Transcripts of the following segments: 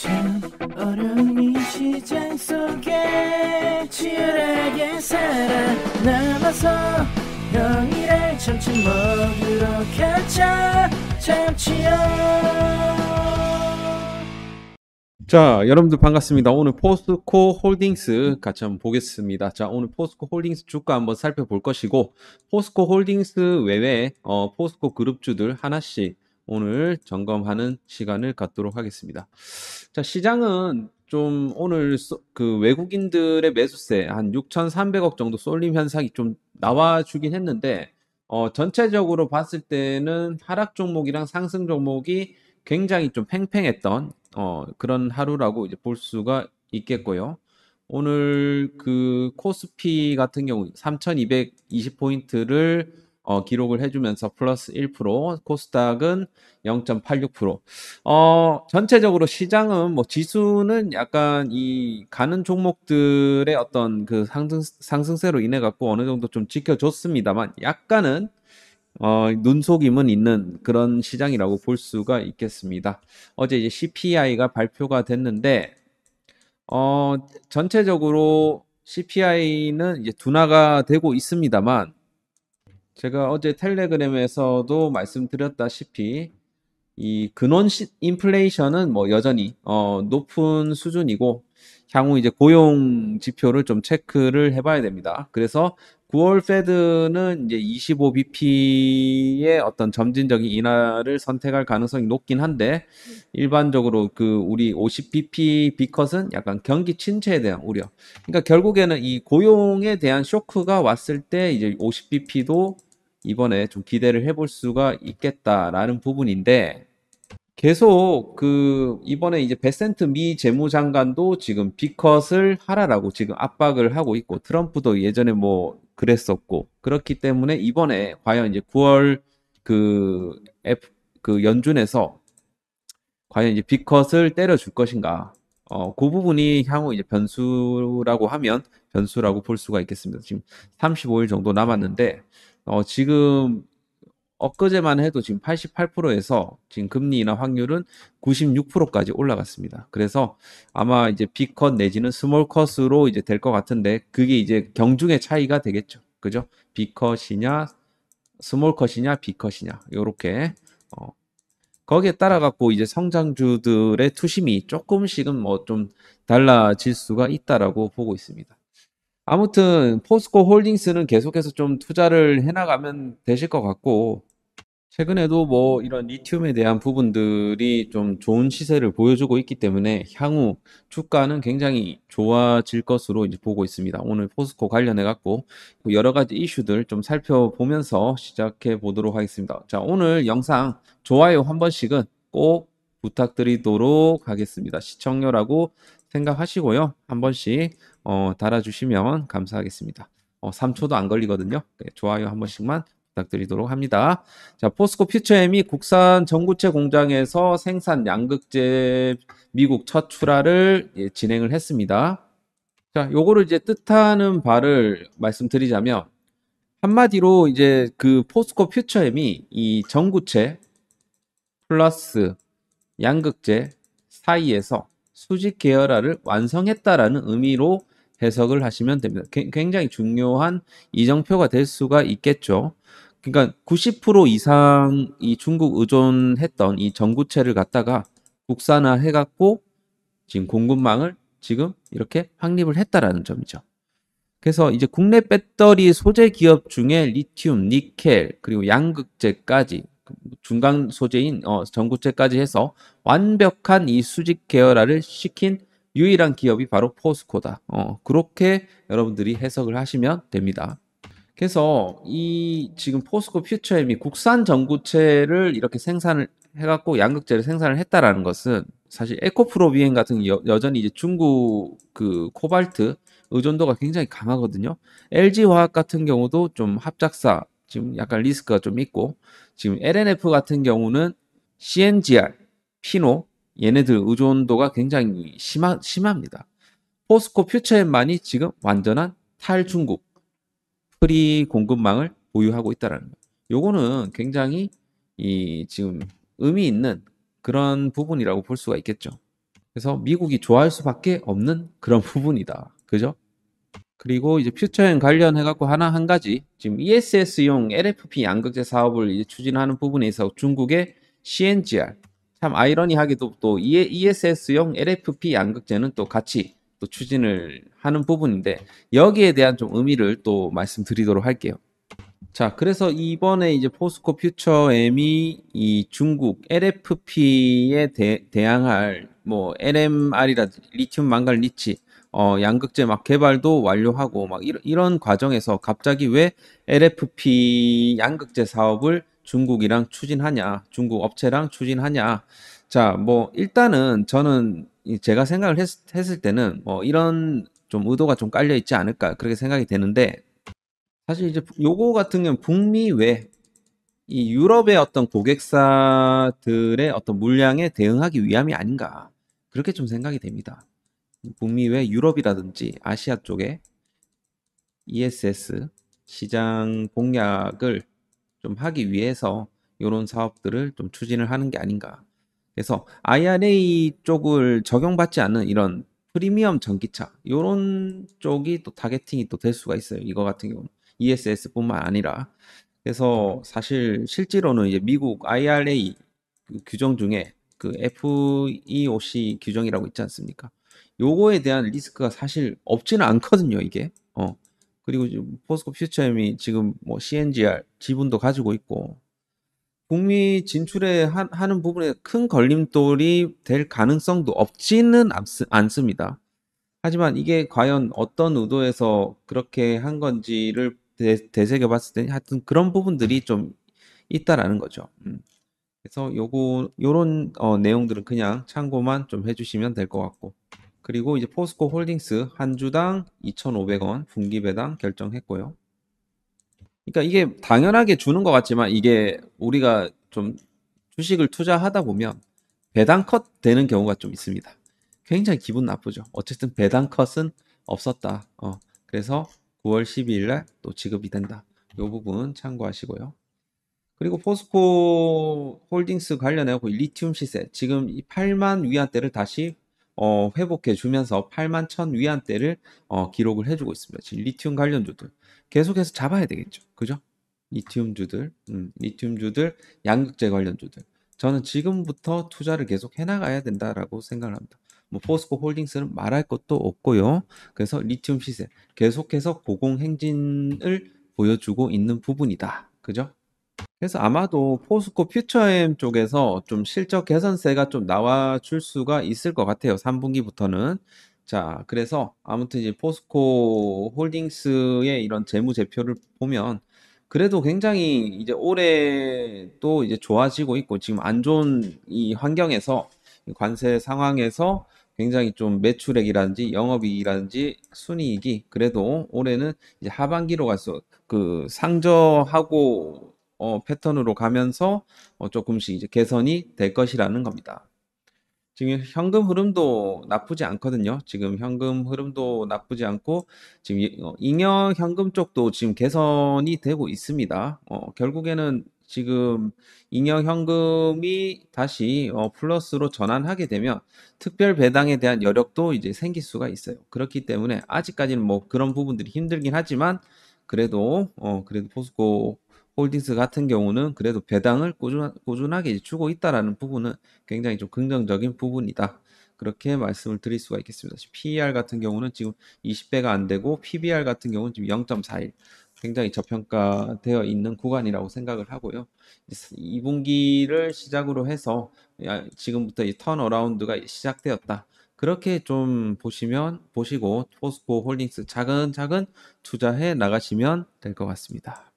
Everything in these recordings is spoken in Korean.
참 어려운 이 시장 속에 치열하게 살아남아서 평일에 점심 먹으러 가자 참치요. 자, 여러분들 반갑습니다. 오늘 포스코 홀딩스 같이 한번 보겠습니다. 자, 오늘 포스코 홀딩스 주가 한번 살펴볼 것이고, 포스코 홀딩스 외에 포스코 그룹주들 하나씩 오늘 점검하는 시간을 갖도록 하겠습니다. 자, 시장은 좀 오늘 그 외국인들의 매수세 한 6,300억 정도 쏠림 현상이 좀 나와주긴 했는데, 전체적으로 봤을 때는 하락 종목이랑 상승 종목이 굉장히 좀 팽팽했던 그런 하루라고 이제 볼 수가 있겠고요. 오늘 그 코스피 같은 경우 3,220포인트를 기록을 해주면서 플러스 1%, 코스닥은 0.86%. 전체적으로 시장은 뭐 지수는 약간 이 가는 종목들의 어떤 그 상승세로 인해 갖고 어느 정도 좀 지켜줬습니다만 약간은 눈속임은 있는 그런 시장이라고 볼 수가 있겠습니다. 어제 이제 CPI가 발표가 됐는데, 전체적으로 CPI는 이제 둔화가 되고 있습니다만, 제가 어제 텔레그램에서도 말씀드렸다시피, 이 근원 인플레이션은 뭐 여전히 높은 수준이고 향후 이제 고용 지표를 좀 체크를 해봐야 됩니다. 그래서 9월 페드는 이제 25bp의 어떤 점진적인 인하를 선택할 가능성이 높긴 한데 일반적으로 그 우리 50bp 비컷은 약간 경기 침체에 대한 우려. 그러니까 결국에는 이 고용에 대한 쇼크가 왔을 때 이제 50bp도 이번에 좀 기대를 해볼 수가 있겠다라는 부분인데 계속 그 이번에 이제 베센트 미 재무장관도 지금 비컷을 하라라고 지금 압박을 하고 있고 트럼프도 예전에 뭐 그랬었고 그렇기 때문에 이번에 과연 이제 9월 그 연준에서 과연 이제 비컷을 때려줄 것인가 그 부분이 향후 이제 변수라고 하면 변수라고 볼 수가 있겠습니다. 지금 35일 정도 남았는데 지금 엊그제만 해도 지금 88%에서 지금 금리 인하 확률은 96%까지 올라갔습니다. 그래서 아마 이제 B컷 내지는 스몰 컷으로 이제 될 것 같은데 그게 이제 경중의 차이가 되겠죠. 그죠? B컷이냐, 스몰 컷이냐, B컷이냐. 요렇게 거기에 따라 갖고 이제 성장주들의 투심이 조금씩은 뭐 좀 달라질 수가 있다라고 보고 있습니다. 아무튼 포스코 홀딩스는 계속해서 좀 투자를 해나가면 되실 것 같고 최근에도 뭐 이런 리튬에 대한 부분들이 좀 좋은 시세를 보여주고 있기 때문에 향후 주가는 굉장히 좋아질 것으로 이제 보고 있습니다. 오늘 포스코 관련해 갖고 여러 가지 이슈들 좀 살펴보면서 시작해 보도록 하겠습니다. 자, 오늘 영상 좋아요 한 번씩은 꼭 부탁드리도록 하겠습니다. 시청료라고 생각하시고요. 한 번씩 달아주시면 감사하겠습니다. 3초도 안 걸리거든요. 네, 좋아요 한 번씩만 부탁드리도록 합니다. 자, 포스코 퓨처엠이 국산 전구체 공장에서 생산 양극재 미국 첫 출하를 진행을 했습니다. 자, 요거를 이제 뜻하는 바를 말씀드리자면 한마디로 이제 그 포스코 퓨처엠이 이 전구체 플러스 양극재 사이에서 수직 계열화를 완성했다라는 의미로 해석을 하시면 됩니다. 굉장히 중요한 이정표가 될 수가 있겠죠. 그러니까 90% 이상 이 중국 의존했던 이 전구체를 갖다가 국산화 해갖고 지금 공급망을 지금 이렇게 확립을 했다라는 점이죠. 그래서 이제 국내 배터리 소재 기업 중에 리튬, 니켈, 그리고 양극재까지 중간 소재인 전구체까지 해서 완벽한 이 수직 계열화를 시킨 유일한 기업이 바로 포스코다. 그렇게 여러분들이 해석을 하시면 됩니다. 그래서 이 지금 포스코 퓨처엠이 국산 전구체를 이렇게 생산을 해갖고 양극재를 생산을 했다라는 것은 사실 에코프로 비행 같은 여전히 이제 중국 그 코발트 의존도가 굉장히 강하거든요. LG화학 같은 경우도 좀 합작사 지금 약간 리스크가 좀 있고 지금 LNF 같은 경우는 CNGR, 피노 얘네들 의존도가 굉장히 심합니다. 포스코 퓨처엠만이 지금 완전한 탈중국 프리 공급망을 보유하고 있다라는 거. 요거는 굉장히 이 지금 의미 있는 그런 부분이라고 볼 수가 있겠죠. 그래서 미국이 좋아할 수밖에 없는 그런 부분이다. 그죠? 그리고 이제 퓨처엔 관련해갖고 한 가지, 지금 ESS용 LFP 양극재 사업을 이제 추진하는 부분에 있어 중국의 CNGR, 참 아이러니하게도 또 ESS용 LFP 양극재는 또 같이 또 추진을 하는 부분인데, 여기에 대한 좀 의미를 또 말씀드리도록 할게요. 자, 그래서 이번에 이제 포스코 퓨처엠이 이 중국 LFP에 대항할 뭐 NMR이라든지 리튬 망간 리치 양극재 막 개발도 완료하고 막 이런 과정에서 갑자기 왜 LFP 양극재 사업을 중국이랑 추진하냐, 중국 업체랑 추진하냐. 자, 뭐 일단은 저는 제가 생각을 했을 때는 뭐 이런 좀 의도가 좀 깔려 있지 않을까 그렇게 생각이 되는데, 사실 이제 요거 같은 경우는 북미 외 이 유럽의 어떤 고객사들의 어떤 물량에 대응하기 위함이 아닌가 그렇게 좀 생각이 됩니다. 북미 외 유럽이라든지 아시아 쪽에 ESS 시장 공략을 좀 하기 위해서 이런 사업들을 좀 추진을 하는 게 아닌가. 그래서 IRA 쪽을 적용받지 않는 이런 프리미엄 전기차 이런 쪽이 또 타겟팅이 또 될 수가 있어요. 이거 같은 경우는 ESS뿐만 아니라. 그래서 사실 실제로는 이제 미국 IRA 그 규정 중에 그 FEOC 규정이라고 있지 않습니까? 요거에 대한 리스크가 사실 없지는 않거든요, 이게. 그리고 지금 포스코 퓨처엠이 지금 뭐 CNGR 지분도 가지고 있고 북미 진출에 하는 부분에 큰 걸림돌이 될 가능성도 없지는 않습니다. 하지만 이게 과연 어떤 의도에서 그렇게 한 건지를 되새겨 봤을 때 하여튼 그런 부분들이 좀 있다라는 거죠. 그래서 요런 내용들은 그냥 참고만 좀 해주시면 될 것 같고. 그리고 이제 포스코 홀딩스 한 주당 2,500원 분기 배당 결정했고요. 그러니까 이게 당연하게 주는 것 같지만 이게 우리가 좀 주식을 투자하다 보면 배당 컷 되는 경우가 좀 있습니다. 굉장히 기분 나쁘죠. 어쨌든 배당 컷은 없었다. 그래서 9월 12일 날 또 지급이 된다. 이 부분 참고하시고요. 그리고 포스코 홀딩스 관련해서 리튬 시세 지금 이 8만 위안대를 다시 회복해 주면서 8만 1천 위안대를 기록을 해주고 있습니다. 지금 리튬 관련주들 계속해서 잡아야 되겠죠. 그죠? 리튬주들, 양극재 관련주들. 저는 지금부터 투자를 계속 해나가야 된다라고 생각을 합니다. 뭐 포스코 홀딩스는 말할 것도 없고요. 그래서 리튬 시세 계속해서 고공행진을 보여주고 있는 부분이다. 그죠? 그래서 아마도 포스코 퓨처엠 쪽에서 좀 실적 개선세가 좀 나와줄 수가 있을 것 같아요. 3분기부터는. 자, 그래서 아무튼 이제 포스코 홀딩스의 이런 재무제표를 보면 그래도 굉장히 이제 올해 또 이제 좋아지고 있고 지금 안 좋은 이 환경에서 관세 상황에서 굉장히 좀 매출액이라든지 영업이익이라든지 순이익이 그래도 올해는 이제 하반기로 가서 그 상저하고 패턴으로 가면서 조금씩 이제 개선이 될 것이라는 겁니다. 지금 현금 흐름도 나쁘지 않거든요. 지금 현금 흐름도 나쁘지 않고 지금 잉여 현금 쪽도 지금 개선이 되고 있습니다. 결국에는 지금 잉여 현금이 다시 플러스로 전환하게 되면 특별 배당에 대한 여력도 이제 생길 수가 있어요. 그렇기 때문에 아직까지는 뭐 그런 부분들이 힘들긴 하지만 그래도 포스코 홀딩스 같은 경우는 그래도 배당을 꾸준하게 주고 있다라는 부분은 굉장히 좀 긍정적인 부분이다. 그렇게 말씀을 드릴 수가 있겠습니다. PER 같은 경우는 지금 20배가 안 되고 PBR 같은 경우는 지금 0.41. 굉장히 저평가되어 있는 구간이라고 생각을 하고요. 2분기를 시작으로 해서 지금부터 이 턴어라운드가 시작되었다. 그렇게 좀 보시고 포스코 홀딩스 차근차근 투자해 나가시면 될 것 같습니다.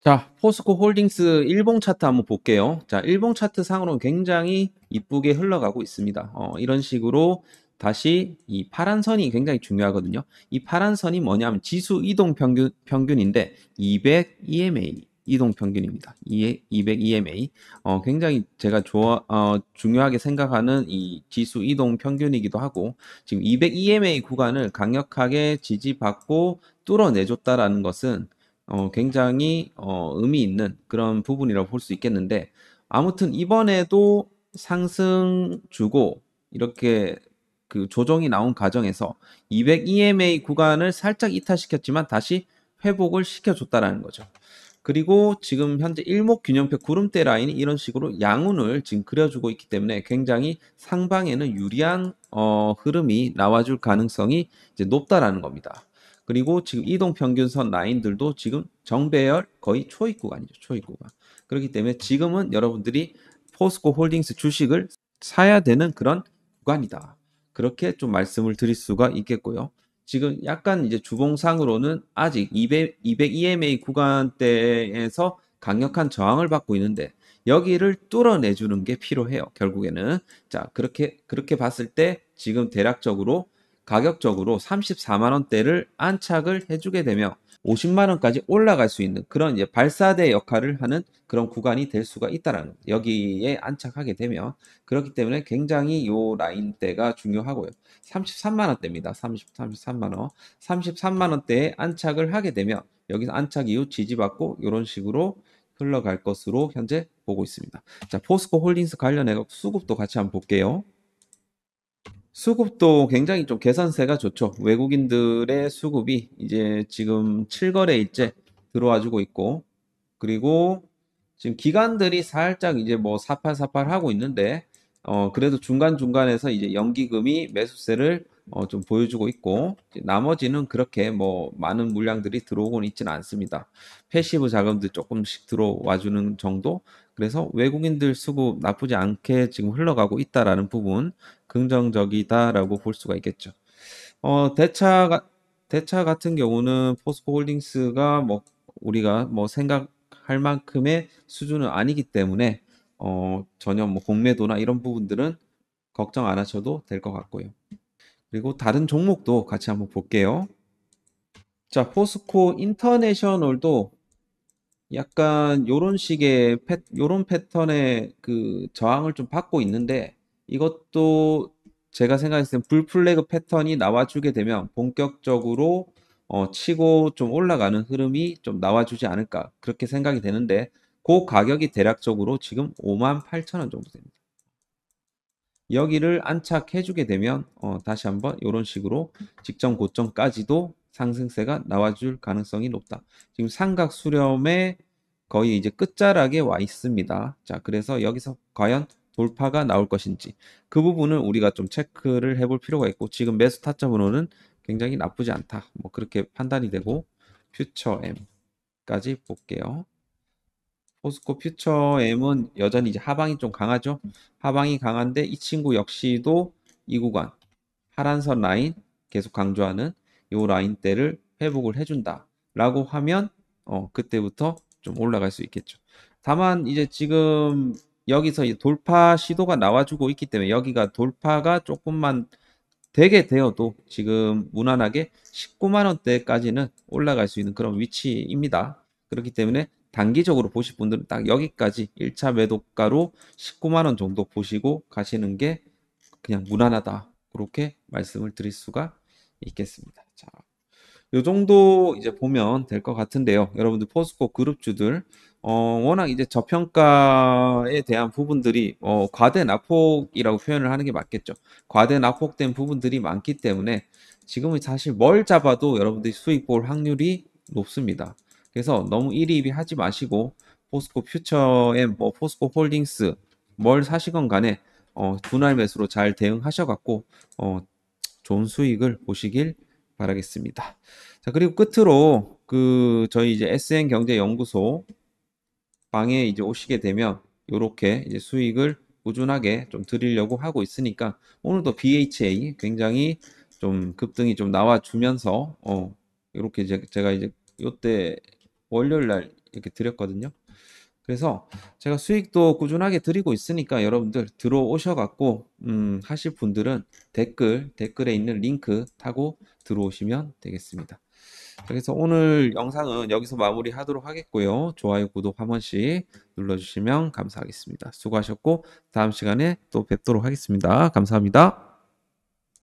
자, 포스코 홀딩스 일봉 차트 한번 볼게요. 자, 일봉 차트 상으로는 굉장히 이쁘게 흘러가고 있습니다. 이런 식으로 다시 이 파란 선이 굉장히 중요하거든요. 이 파란 선이 뭐냐면 지수 이동 평균인데 200 EMA 이동 평균입니다. 200 EMA. 굉장히 제가 중요하게 생각하는 이 지수 이동 평균이기도 하고 지금 200 EMA 구간을 강력하게 지지받고 뚫어내줬다라는 것은 굉장히 의미 있는 그런 부분이라고 볼 수 있겠는데 아무튼 이번에도 상승 주고 이렇게 그 조정이 나온 과정에서 200 EMA 구간을 살짝 이탈시켰지만 다시 회복을 시켜줬다라는 거죠. 그리고 지금 현재 일목균형표 구름대 라인이 이런 식으로 양운을 지금 그려주고 있기 때문에 굉장히 상방에는 유리한 흐름이 나와줄 가능성이 이제 높다라는 겁니다. 그리고 지금 이동평균선 라인들도 지금 정배열 거의 초입 구간이죠. 초입 구간. 그렇기 때문에 지금은 여러분들이 포스코 홀딩스 주식을 사야 되는 그런 구간이다. 그렇게 좀 말씀을 드릴 수가 있겠고요. 지금 약간 이제 주봉상으로는 아직 200 EMA 구간대에서 강력한 저항을 받고 있는데 여기를 뚫어내주는 게 필요해요. 결국에는. 자, 그렇게 봤을 때 지금 대략적으로 가격적으로 34만 원대를 안착을 해주게 되면 50만 원까지 올라갈 수 있는 그런 이제 발사대 역할을 하는 그런 구간이 될 수가 있다라는 여기에 안착하게 되면 그렇기 때문에 굉장히 요 라인대가 중요하고요. 33만 원대입니다. 33만 원. 33만 원대에 안착을 하게 되면 여기서 안착 이후 지지받고 이런 식으로 흘러갈 것으로 현재 보고 있습니다. 자, 포스코 홀딩스 관련해 수급도 같이 한번 볼게요. 수급도 굉장히 좀 개선세가 좋죠. 외국인들의 수급이 이제 지금 7거래일째 들어와 주고 있고, 그리고 지금 기관들이 살짝 이제 뭐 사팔사팔 하고 있는데, 그래도 중간중간에서 이제 연기금이 매수세를 좀 보여주고 있고, 나머지는 그렇게 뭐 많은 물량들이 들어오고는 있지는 않습니다. 패시브 자금들 조금씩 들어와 주는 정도? 그래서 외국인들 수급 나쁘지 않게 지금 흘러가고 있다라는 부분 긍정적이다라고 볼 수가 있겠죠. 대차 같은 경우는 포스코 홀딩스가 뭐 우리가 뭐 생각할 만큼의 수준은 아니기 때문에 전혀 뭐 공매도나 이런 부분들은 걱정 안 하셔도 될 것 같고요. 그리고 다른 종목도 같이 한번 볼게요. 자, 포스코 인터내셔널도 약간 요런 식의 요런 패턴의 그 저항을 좀 받고 있는데 이것도 제가 생각했을 때 불플래그 패턴이 나와주게 되면 본격적으로 치고 좀 올라가는 흐름이 좀 나와주지 않을까 그렇게 생각이 되는데 그 가격이 대략적으로 지금 58,000원 정도 됩니다. 여기를 안착해주게 되면 다시 한번 이런 식으로 직전 고점까지도 상승세가 나와줄 가능성이 높다. 지금 삼각 수렴의 거의 이제 끝자락에 와 있습니다. 자, 그래서 여기서 과연 돌파가 나올 것인지 그 부분을 우리가 좀 체크를 해볼 필요가 있고 지금 매수 타점으로는 굉장히 나쁘지 않다. 뭐 그렇게 판단이 되고 퓨처 M까지 볼게요. 포스코 퓨처 M은 여전히 이제 하방이 좀 강하죠. 하방이 강한데 이 친구 역시도 이 구간 파란선 라인 계속 강조하는 이 라인대를 회복을 해준다 라고 하면 그때부터 좀 올라갈 수 있겠죠. 다만 이제 지금 여기서 이제 돌파 시도가 나와주고 있기 때문에 여기가 돌파가 조금만 되게 되어도 지금 무난하게 19만 원대까지는 올라갈 수 있는 그런 위치입니다. 그렇기 때문에 단기적으로 보실 분들은 딱 여기까지 1차 매도가로 19만 원 정도 보시고 가시는 게 그냥 무난하다. 그렇게 말씀을 드릴 수가 있겠습니다. 자, 요 정도 이제 보면 될 것 같은데요. 여러분들 포스코 그룹주들 워낙 이제 저평가에 대한 부분들이 과대 낙폭이라고 표현을 하는 게 맞겠죠. 과대 낙폭된 부분들이 많기 때문에 지금은 사실 뭘 잡아도 여러분들이 수익 볼 확률이 높습니다. 그래서 너무 일희일비 하지 마시고 포스코 퓨처에 뭐 포스코 홀딩스 뭘 사시건 간에 분할 매수로 잘 대응하셔갖고 좋은 수익을 보시길 바라겠습니다. 자, 그리고 끝으로 저희 이제 SN경제연구소 방에 이제 오시게 되면 이렇게 이제 수익을 꾸준하게 좀 드리려고 하고 있으니까 오늘도 BHA 굉장히 좀 급등이 좀 나와주면서 이렇게 제가 이제 요때 월요일 날 이렇게 드렸거든요. 그래서 제가 수익도 꾸준하게 드리고 있으니까 여러분들 들어오셔갖고 하실 분들은 댓글에 있는 링크 타고 들어오시면 되겠습니다. 그래서 오늘 영상은 여기서 마무리하도록 하겠고요. 좋아요, 구독 한 번씩 눌러주시면 감사하겠습니다. 수고하셨고 다음 시간에 또 뵙도록 하겠습니다. 감사합니다.